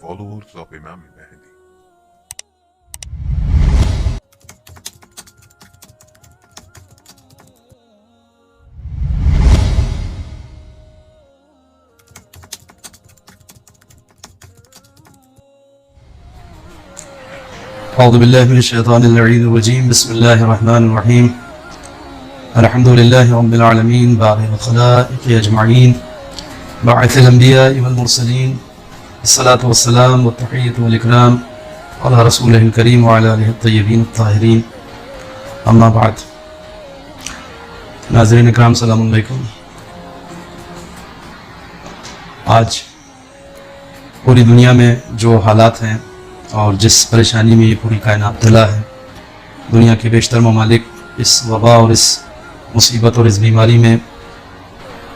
followers of Imam Mahdi. أعوذ بالله من الشيطان اللعين الرجيم. بسم الله الرحمن الرحيم. الحمد لله رب العالمين بارئ الخلائق أجمعين باعث الأنبياء والمرسلين الصلاة والسلام والتحية والإكرام على رسوله الكريم وعلى آله الطيبين الطاهرين أما بعد. ناظرین اکرام السلام علیکم. آج پوری دنیا میں جو حالات ہیں اور جس پریشانی میں یہ پوری کائنات مبتلا ہے، دنیا کے بیشتر ممالک اس وبا اور اس مصیبت اور اس بیماری میں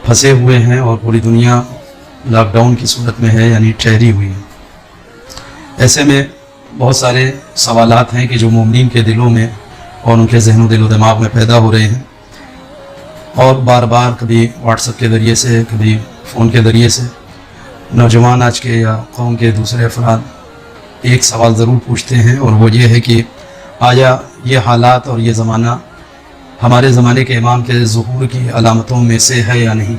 پھنسے ہوئے ہیں اور پوری دنیا لاک ڈاؤن کی صورت میں ہے، یعنی ٹھہری ہوئی ہے. ایسے میں بہت سارے سوالات ہیں کہ جو مومنین کے دلوں میں اور ان کے ذہن و دل و دماغ میں پیدا ہو رہے ہیں، اور بار بار کبھی واٹس ایپ کے ذریعے سے، کبھی فون کے ذریعے سے نوجوان آج کے یا قوم کے دوسرے افراد ایک سوال ضرور پوچھتے ہیں، اور وہ یہ ہے کہ آیا یہ حالات اور یہ زمانہ ہمارے زمانے کے امام کے ظہور کی علامتوں میں سے ہے یا نہیں.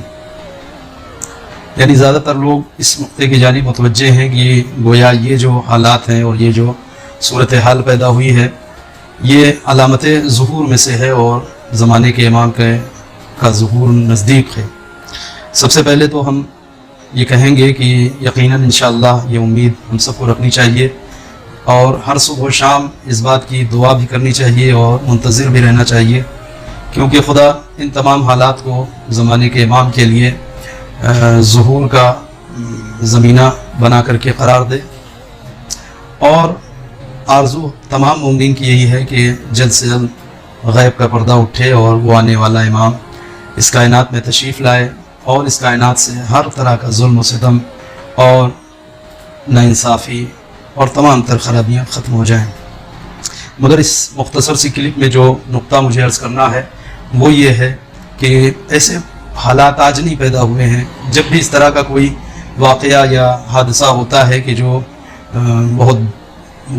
یعنی زیادہ تر لوگ اس نقطے کی جانب متوجہ ہیں کہ گویا یہ جو حالات ہیں اور یہ جو صورتحال پیدا ہوئی ہے یہ علامت ظہور میں سے ہے اور زمانے کے امام کا ظہور نزدیک ہے. سب سے پہلے تو ہم یہ کہیں گے کہ یقیناً انشاءاللہ یہ امید ہم سب کو رکھنی چاہیے، اور ہر صبح و شام اس بات کی دعا بھی کرنی چاہیے اور منتظر بھی رہنا چاہیے، کیونکہ خدا ان تمام حالات کو زمانے کے امام کے لیے ظہور کا زمینہ بنا کر کے قرار دے. اور آرزو تمام مومنین کی یہی ہے کہ جلد سے جلد غیب کا پردہ اٹھے اور وہ آنے والا امام اس کائنات میں تشریف لائے اور اس کائنات سے ہر طرح کا ظلم و ستم اور ناانصافی اور تمام تر خرابیاں ختم ہو جائیں. مگر اس مختصر سی کلپ میں جو نقطہ مجھے عرض کرنا ہے وہ یہ ہے کہ ایسے حالات آج نہیں پیدا ہوئے ہیں. جب بھی اس طرح کا کوئی واقعہ یا حادثہ ہوتا ہے کہ جو بہت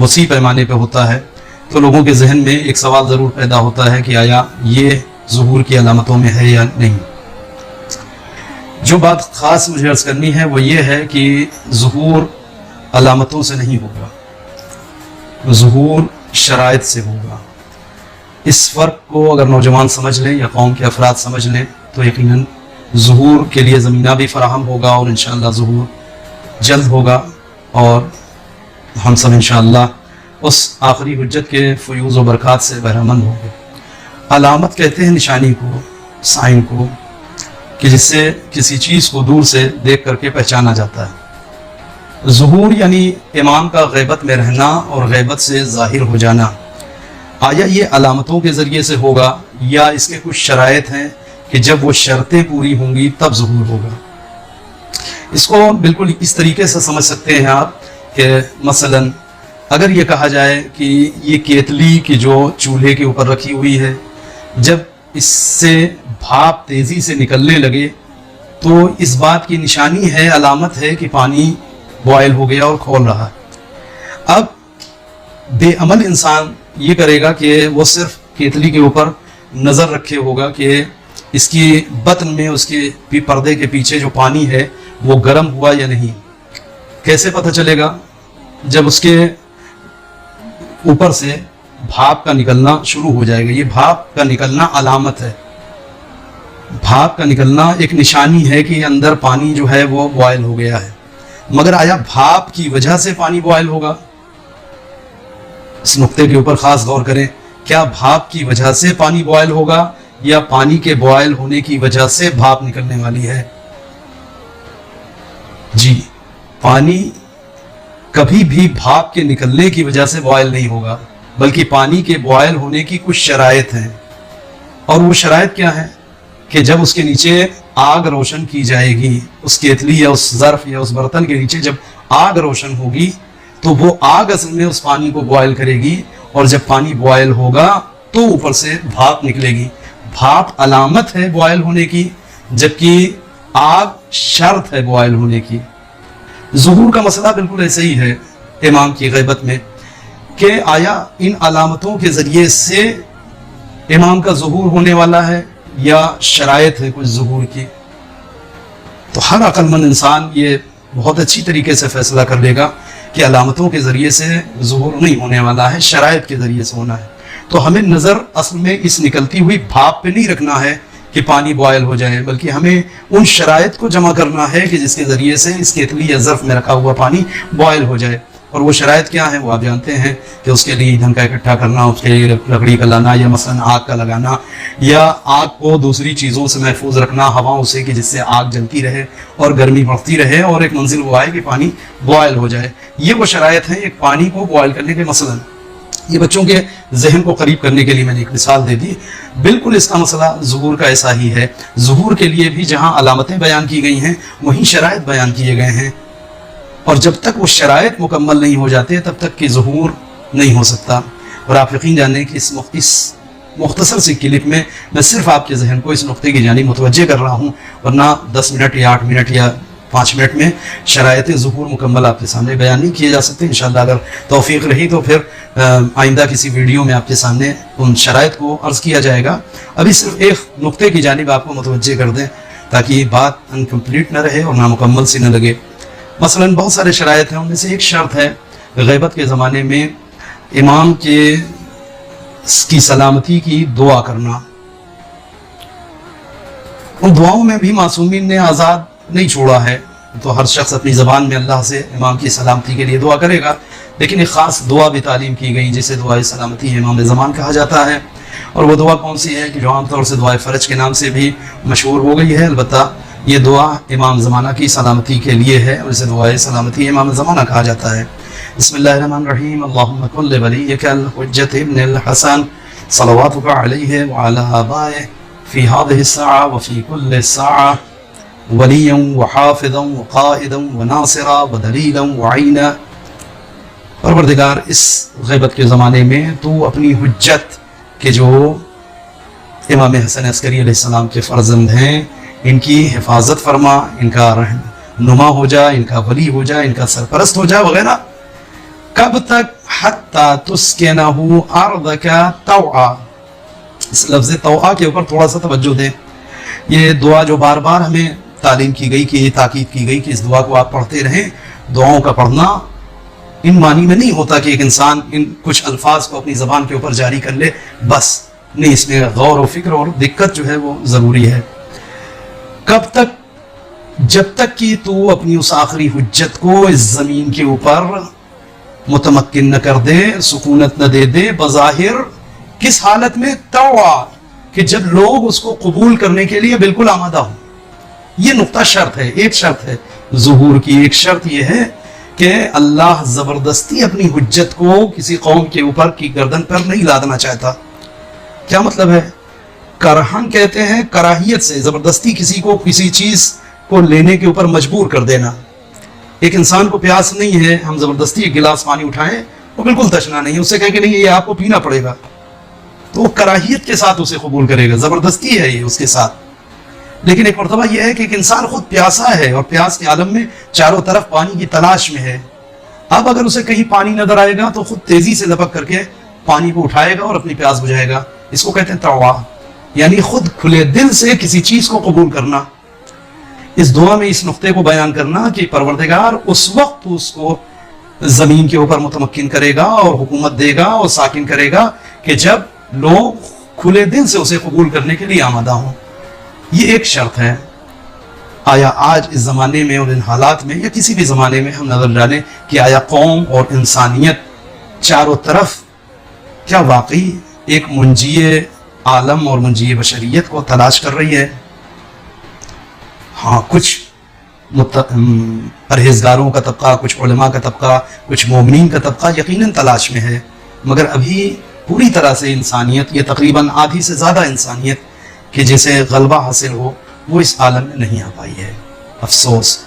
وسیع پیمانے پہ ہوتا ہے تو لوگوں کے ذہن میں ایک سوال ضرور پیدا ہوتا ہے کہ آیا یہ ظہور کی علامتوں میں ہے یا نہیں. جو بات خاص مجھے عرض کرنی ہے وہ یہ ہے کہ ظہور علامتوں سے نہیں ہوگا، ظہور شرائط سے ہوگا. اس فرق کو اگر نوجوان سمجھ لیں یا قوم کے افراد سمجھ لیں تو یقیناً ظہور کے لیے زمینہ بھی فراہم ہوگا اور انشاءاللہ ظہور جلد ہوگا، اور ہم سب انشاءاللہ اس آخری حجت کے فیوز و برکات سے بہرمند ہوں گے. علامت کہتے ہیں نشانی کو، سائن کو، کہ جس سے کسی چیز کو دور سے دیکھ کر کے پہچانا جاتا ہے. ظہور یعنی امام کا غیبت میں رہنا اور غیبت سے ظاہر ہو جانا. آیا یہ علامتوں کے ذریعے سے ہوگا یا اس کے کچھ شرائط ہیں کہ جب وہ شرطیں پوری ہوں گی تب ظہور ہوگا؟ اس کو بالکل اس طریقے سے سمجھ سکتے ہیں آپ کہ مثلا اگر یہ کہا جائے کہ یہ کیتلی کی جو چولہے کے اوپر رکھی ہوئی ہے، جب اس سے بھاپ تیزی سے نکلنے لگے تو اس بات کی نشانی ہے، علامت ہے کہ پانی بوائل ہو گیا اور کھول رہا ہے. اب بے عمل انسان یہ کرے گا کہ وہ صرف کیتلی کے اوپر نظر رکھے ہوگا کہ اس کی بطن میں، اس کے پردے کے پیچھے جو پانی ہے وہ گرم ہوا یا نہیں. کیسے پتہ چلے گا؟ جب اس کے اوپر سے بھاپ کا نکلنا شروع ہو جائے گا. یہ بھاپ کا نکلنا علامت ہے، بھاپ کا نکلنا ایک نشانی ہے کہ اندر پانی جو ہے وہ بوائل ہو گیا ہے. مگر آیا بھاپ کی وجہ سے پانی بوائل ہوگا؟ اس نقطے کے اوپر خاص غور کریں. کیا بھاپ کی وجہ سے پانی بوائل ہوگا یا پانی کے بوائل ہونے کی وجہ سے بھاپ نکلنے والی ہے؟ جی، پانی کبھی بھی بھاپ کے نکلنے کی وجہ سے بوائل نہیں ہوگا، بلکہ پانی کے بوائل ہونے کی کچھ شرائط ہیں. اور وہ شرائط کیا ہیں؟ کہ جب اس کے نیچے آگ روشن کی جائے گی، اس کیتلی یا اس ظرف یا اس برتن کے نیچے جب آگ روشن ہوگی تو وہ آگ اصل میں اس پانی کو بوائل کرے گی، اور جب پانی بوائل ہوگا تو اوپر سے بھاپ نکلے گی. بھاپ علامت ہے بوائل ہونے کی، جبکہ آگ شرط ہے بوائل ہونے کی. ظہور کا مسئلہ بالکل ایسے ہی ہے امام کی غیبت میں کہ آیا ان علامتوں کے ذریعے سے امام کا ظہور ہونے والا ہے یا شرائط ہے کچھ ظہور کی. تو ہر عقل مند انسان یہ بہت اچھی طریقے سے فیصلہ کر لے گا کہ علامتوں کے ذریعے سے ظہور نہیں ہونے والا ہے، شرائط کے ذریعے سے ہونا ہے. تو ہمیں نظر اصل میں اس نکلتی ہوئی بھاپ پہ نہیں رکھنا ہے کہ پانی بوائل ہو جائے، بلکہ ہمیں ان شرائط کو جمع کرنا ہے کہ جس کے ذریعے سے اس کیتلی یا ظرف میں رکھا ہوا پانی بوائل ہو جائے. اور وہ شرائط کیا ہیں وہ آپ جانتے ہیں کہ اس کے لیے ایندھن کا اکٹھا کرنا، اس کے لیے لکڑی کا لانا، یا مثلا آگ کا لگانا، یا آگ کو دوسری چیزوں سے محفوظ رکھنا، ہواؤں سے، کہ جس سے آگ جلتی رہے اور گرمی بڑھتی رہے اور ایک منزل وہ آئے کہ پانی بوائل ہو جائے. یہ وہ شرائط ہیں ایک پانی کو بوائل کرنے کے. مثلا یہ بچوں کے ذہن کو قریب کرنے کے لیے میں نے ایک مثال دے دی. بالکل اس کا مسئلہ ظہور کا ایسا ہی ہے. ظہور کے لیے بھی جہاں علامتیں بیان کی گئی ہیں وہیں شرائط بیان کیے گئے ہیں، اور جب تک وہ شرائط مکمل نہیں ہو جاتے تب تک کہ ظہور نہیں ہو سکتا. اور آپ یقین جانیں کہ اس مختصر سی کلپ میں صرف آپ کے ذہن کو اس نقطے کی جانب متوجہ کر رہا ہوں، ورنہ 10 منٹ یا 8 منٹ یا 5 منٹ میں شرائط ظہور مکمل آپ کے سامنے بیان نہیں کیے جا سکتے. انشاءاللہ اگر توفیق رہی تو پھر آئندہ کسی ویڈیو میں آپ کے سامنے ان شرائط کو عرض کیا جائے گا. ابھی صرف ایک نقطے کی جانب آپ کو متوجہ کر دیں تاکہ یہ بات انکمپلیٹ نہ رہے اور نامکمل سی نہ لگے. مثلا بہت سارے شرائط ہیں، ان میں سے ایک شرط ہے غیبت کے زمانے میں امام کی سلامتی کی دعا کرنا. ان دعاؤں میں بھی معصومین نے آزاد نہیں چھوڑا ہے، تو ہر شخص اپنی زبان میں اللہ سے امام کی سلامتی کے لیے دعا کرے گا، لیکن ایک خاص دعا بھی تعلیم کی گئی جسے دعائے سلامتی امام زمان کہا جاتا ہے. اور وہ دعا کون سی ہے کہ جو عام طور سے دعائے فرج کے نام سے بھی مشہور ہو گئی ہے، البتہ یہ دعا امام زمانہ کی سلامتی کے لیے ہے اور اسے دعائے سلامتی امام زمانہ کہا جاتا ہے. بسم اللہ الرحمن الرحیم. اللہم کن لولیک الحجۃ ابن الحسن صلواتک علیہ وعلی آبائہ فی هذه الساعة وفی کل ساعة ولیا وحافظا وقائدا وناصرا ودلیلا وعینا. پروردگار اس غیبت کے زمانے میں تو اپنی حجت کے جو امام حسن عسکری علیہ السلام کے فرزند ہیں ان کی حفاظت فرما، ان کا رہنما ہو جا، ان کا ولی ہو جا، ان کا سرپرست ہو جا وغیرہ. کب تک؟ حتی تسکنہ ارضک طوعا. اس لفظ طوعا کے اوپر تھوڑا سا توجہ دیں. یہ دعا جو بار بار ہمیں تعلیم کی گئی کہ یہ تاکید کی گئی کہ اس دعا کو آپ پڑھتے رہیں. دعاؤں کا پڑھنا ان معنی میں نہیں ہوتا کہ ایک انسان ان کچھ الفاظ کو اپنی زبان کے اوپر جاری کر لے بس، نہیں، اس میں غور و فکر اور دقت جو ہے وہ ضروری ہے. کب تک؟ جب تک کہ تو اپنی اس آخری حجت کو اس زمین کے اوپر متمکن نہ کر دے، سکونت نہ دے دے. بظاہر کس حالت میں؟ طوعا، کہ جب لوگ اس کو قبول کرنے کے لیے بالکل آمادہ ہوں. یہ نقطہ شرط ہے، ایک شرط ہے ظہور کی. ایک شرط یہ ہے کہ اللہ زبردستی اپنی حجت کو کسی قوم کے اوپر کی گردن پر نہیں لادنا چاہتا. کیا مطلب ہے؟ کرہن کہتے ہیں کراہیت سے، زبردستی کسی کو کسی چیز کو لینے کے اوپر مجبور کر دینا. ایک انسان کو پیاس نہیں ہے، ہم زبردستی ایک گلاس پانی اٹھائیں، وہ بالکل تشنا نہیں ہے، اس سے کہیں کہ نہیں یہ آپ کو پینا پڑے گا، تو وہ کراہیت کے ساتھ اسے قبول کرے گا. زبردستی ہے یہ اس کے ساتھ. لیکن ایک مرتبہ یہ ہے کہ ایک انسان خود پیاسا ہے اور پیاس کے عالم میں چاروں طرف پانی کی تلاش میں ہے. اب اگر اسے کہیں پانی نظر آئے گا تو خود تیزی سے لپک کر کے پانی کو اٹھائے گا اور اپنی پیاس بجھائے گا. اس کو کہتے ہیں طوعا، یعنی خود کھلے دل سے کسی چیز کو قبول کرنا. اس دعا میں اس نقطے کو بیان کرنا کہ پروردگار اس وقت اس کو زمین کے اوپر متمکن کرے گا اور حکومت دے گا اور ساکن کرے گا کہ جب لوگ کھلے دل سے اسے قبول کرنے کے لیے آمادہ ہوں. یہ ایک شرط ہے. آیا آج اس زمانے میں اور ان حالات میں یا کسی بھی زمانے میں ہم نظر ڈالیں کہ آیا قوم اور انسانیت چاروں طرف کیا واقعی ایک منجی عالم اور منجی بشریت کو تلاش کر رہی ہے؟ ہاں، کچھ پرہیزگاروں کا طبقہ، کچھ علماء کا طبقہ، کچھ مومنین کا طبقہ یقیناً تلاش میں ہے، مگر ابھی پوری طرح سے انسانیت، یہ تقریباً آدھی سے زیادہ انسانیت کہ جسے غلبہ حاصل ہو وہ اس عالم میں نہیں آ پائی ہے. افسوس.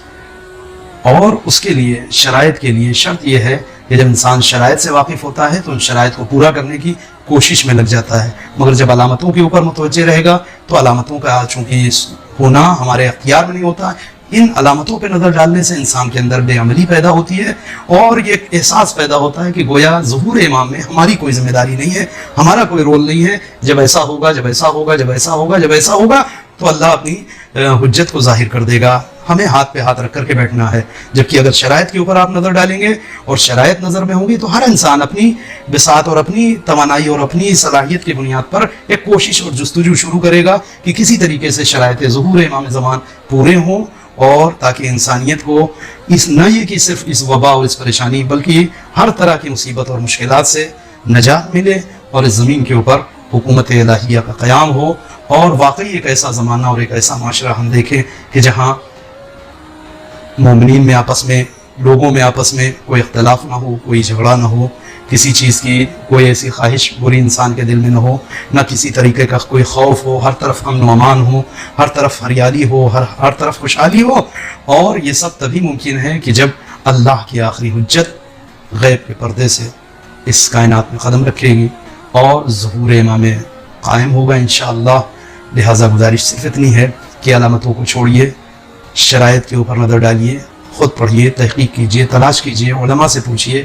اور اس کے لیے، شرائط کے لیے شرط یہ ہے کہ جب انسان شرائط سے واقف ہوتا ہے تو ان شرائط کو پورا کرنے کی کوشش میں لگ جاتا ہے، مگر جب علامتوں کے اوپر متوجہ رہے گا تو علامتوں کا چونکہ ہونا ہمارے اختیار میں نہیں ہوتا، ان علامتوں پہ نظر ڈالنے سے انسان کے اندر بے عملی پیدا ہوتی ہے اور یہ احساس پیدا ہوتا ہے کہ گویا ظہور امام میں ہماری کوئی ذمہ داری نہیں ہے، ہمارا کوئی رول نہیں ہے، جب ایسا ہوگا، جب ایسا ہوگا، جب ایسا ہوگا، جب ایسا ہوگا تو اللہ اپنی حجت کو ظاہر کر دے گا، ہمیں ہاتھ پہ ہاتھ رکھ کر کے بیٹھنا ہے۔ جبکہ اگر شرائط کے اوپر آپ نظر ڈالیں گے اور شرائط نظر میں ہوں گی تو ہر انسان اپنی بساط اور اپنی توانائی اور اپنی صلاحیت کی بنیاد پر ایک کوشش اور جستجو شروع کرے گا کہ کسی طریقے سے شرائط ظہور امام زمان پورے ہوں، اور تاکہ انسانیت کو نہ یہ کہ صرف اس وبا اور اس پریشانی بلکہ ہر طرح کی مصیبت اور مشکلات سے نجات ملے اور اس زمین کے اوپر حکومت الہیہ کا قیام ہو، اور واقعی ایک ایسا زمانہ اور ایک ایسا معاشرہ ہم دیکھیں کہ جہاں مومنین میں آپس میں، لوگوں میں آپس میں کوئی اختلاف نہ ہو، کوئی جھگڑا نہ ہو، کسی چیز کی کوئی ایسی خواہش بری انسان کے دل میں نہ ہو، نہ کسی طریقے کا کوئی خوف ہو، ہر طرف امن و امان ہو، ہر طرف ہریالی ہو، ہر طرف خوشحالی ہو۔ اور یہ سب تبھی ممکن ہے کہ جب اللہ کی آخری حجت غیب کے پردے سے اس کائنات میں قدم رکھے گی اور ظہور امام قائم ہوگا انشاءاللہ۔ لہٰذا گزارش صرف اتنی ہے کہ علامتوں کو چھوڑیے، شرائط کے اوپر نظر ڈالیے، خود پڑھیے، تحقیق کیجئے، تلاش کیجئے، علماء سے پوچھئے،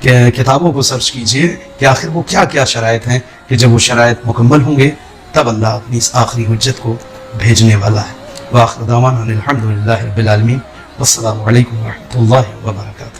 کہ کتابوں کو سرچ کیجئے کہ آخر وہ کیا کیا شرائط ہیں، کہ جب وہ شرائط مکمل ہوں گے تب اللہ اپنی اس آخری حجت کو بھیجنے والا ہے۔ وآخر دعوانا الحمدللہ رب العالمین، والسلام علیکم ورحمۃ اللہ وبرکاتہ۔